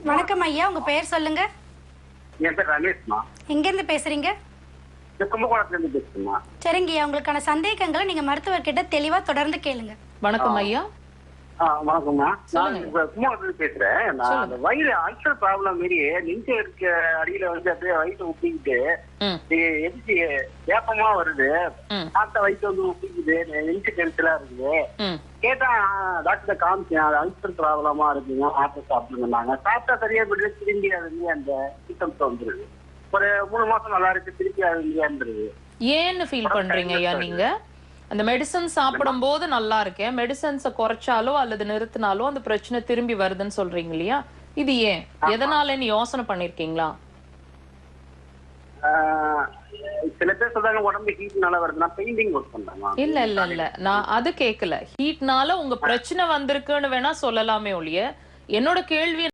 வணக்கம் ஐயா, உங்க பெயர் சொல்லுங்க. என் பேர் ரமேஷ்மா. எங்க இருந்து பேசுறீங்க? கும்பகோணத்துல இருந்து பேசுறேம்மா. சரிங்க ஐயா, உங்களுக்கான சந்தேகங்களை நீங்க மருத்துவர்கிட்ட தெளிவா தொடர்ந்து கேளுங்க. வணக்கம் ஐயா. வணக்கம்மா. நான் கும்பகோணத்துல பேசுறேன். நான் அந்த வயிறு அல்சர் ப்ராப்ளம் மாரி நெஞ்ச இருக்க அடியில வந்து அப்படியே வயிற்று உப்பிக்கிட்டு எதிர்த்து வேப்பமா வருது. சாப்பிட்ட வயிற்று வந்து உப்பிக்குது, நெஞ்சு கெடுத்தலா இருக்குது. கேட்டா டாக்டர் காமிச்சேன், அது அல்சர் ப்ராப்ளமா இருக்குங்க, மாத்திரை சாப்பிடுங்க. சாப்பிட்டா சரியா போயிட்டு திரும்பி அது அந்த சிம்டம்ஸ் வந்துருது. ஒரு 3 மாசம் நல்லா இருக்கு, திருப்பி அது வந்துருது. ஏன்னு ஃபீல் பண்றீங்க ஐயா நீங்க? அந்த மெடிசன் சாப்பிடும் போது நல்லா இருக்கேன், மெடிசன்ஸ குறைச்சாலோ அல்லது நிறுத்தினாலோ அந்த பிரச்சனை திரும்பி வருதுன்னு சொல்றீங்க இல்லையா? இது ஏன், எதனாலன்னு யோசனை பண்ணிருக்கீங்களா? சில பேர் சொல்றாங்க உடம்பு ஹீட்னால வருது. நான் பெயிண்டிங் ஒர்க் பண்றேன். இல்ல நான் அது கேட்கல. ஹீட்னால உங்க பிரச்சனை வந்திருக்குன்னு வேணா சொல்லலாமே ஒழிய, என்னோட கேள்வி